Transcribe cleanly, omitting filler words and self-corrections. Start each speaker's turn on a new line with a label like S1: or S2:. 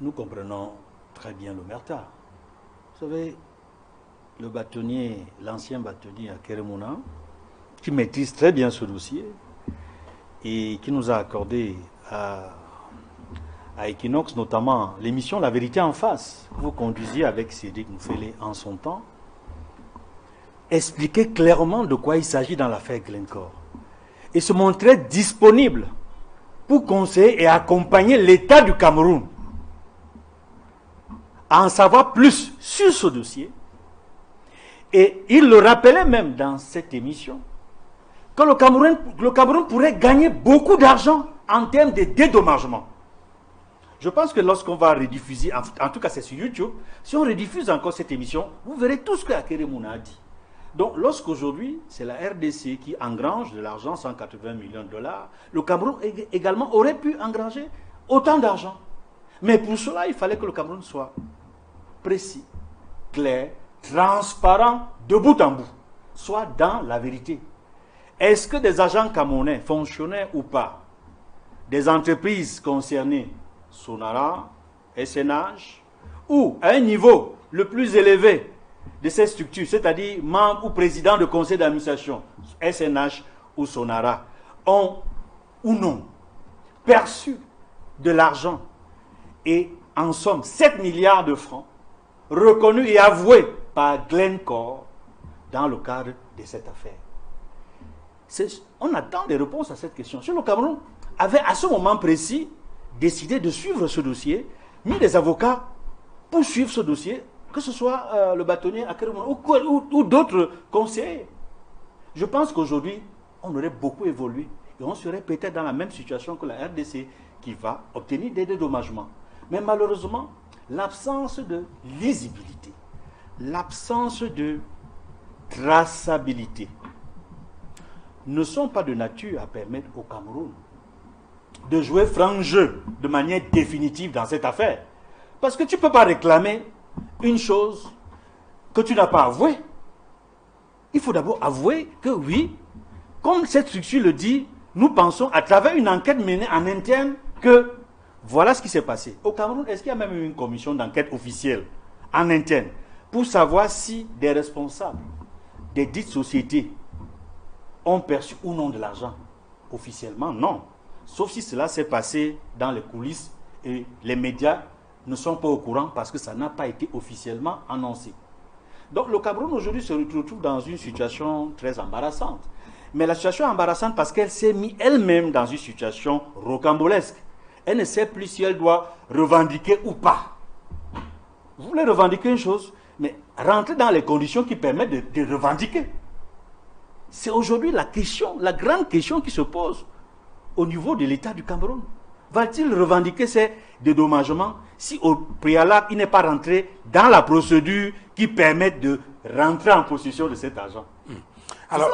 S1: nous comprenons très bien l'omerta. Vous savez, le bâtonnier, l'ancien bâtonnier à Keremouna, qui maîtrise très bien ce dossier et qui nous a accordé à Equinox notamment l'émission La Vérité en face, que vous conduisiez avec Cédric Moufélé en son temps, expliquait clairement de quoi il s'agit dans l'affaire Glencore et se montrait disponible pour conseiller et accompagner l'État du Cameroun à en savoir plus sur ce dossier. Et il le rappelait même dans cette émission que le Cameroun pourrait gagner beaucoup d'argent en termes de dédommagement. Je pense que lorsqu'on va rediffuser, en tout cas c'est sur YouTube, si on rediffuse encore cette émission, vous verrez tout ce que Keremouna a dit. Donc lorsqu'aujourd'hui, c'est la RDC qui engrange de l'argent, 180 millions de dollars, le Cameroun également aurait pu engranger autant d'argent. Mais pour cela, il fallait que le Cameroun soit précis, clair, transparent, de bout en bout, soit dans la vérité. Est-ce que des agents camerounais, fonctionnaires ou pas, des entreprises concernées, Sonara, SNH, ou à un niveau le plus élevé de ces structures, c'est-à-dire membres ou présidents de conseil d'administration, SNH ou Sonara, ont ou non perçu de l'argent et en somme 7 milliards de francs reconnus et avoués par Glencore dans le cadre de cette affaire. On attend des réponses à cette question. Si le Cameroun avait à ce moment précis décidé de suivre ce dossier, mis des avocats pour suivre ce dossier, que ce soit le bâtonnier à Keremouna ou d'autres conseillers. Je pense qu'aujourd'hui, on aurait beaucoup évolué et on serait peut-être dans la même situation que la RDC qui va obtenir des dédommagements. Mais malheureusement, l'absence de lisibilité, l'absence de traçabilité ne sont pas de nature à permettre au Cameroun de jouer franc jeu de manière définitive dans cette affaire. Parce que tu ne peux pas réclamer une chose que tu n'as pas avouée. Il faut d'abord avouer que oui, comme cette structure le dit, nous pensons à travers une enquête menée en interne que voilà ce qui s'est passé. Au Cameroun, est-ce qu'il y a même une commission d'enquête officielle en interne pour savoir si des responsables des dites sociétés ont perçu ou non de l'argent? Officiellement, non. Sauf si cela s'est passé dans les coulisses et les médias ne sont pas au courant parce que ça n'a pas été officiellement annoncé. Donc le Cameroun aujourd'hui se retrouve dans une situation très embarrassante. Mais la situation est embarrassante parce qu'elle s'est mise elle-même dans une situation rocambolesque. Elle ne sait plus si elle doit revendiquer ou pas. Vous voulez revendiquer une chose, mais rentrez dans les conditions qui permettent de revendiquer. C'est aujourd'hui la question, la grande question qui se pose au niveau de l'État du Cameroun. Va-t-il revendiquer ces dédommagements si au préalable il n'est pas rentré dans la procédure qui permet de rentrer en possession de cet argent?
S2: Alors,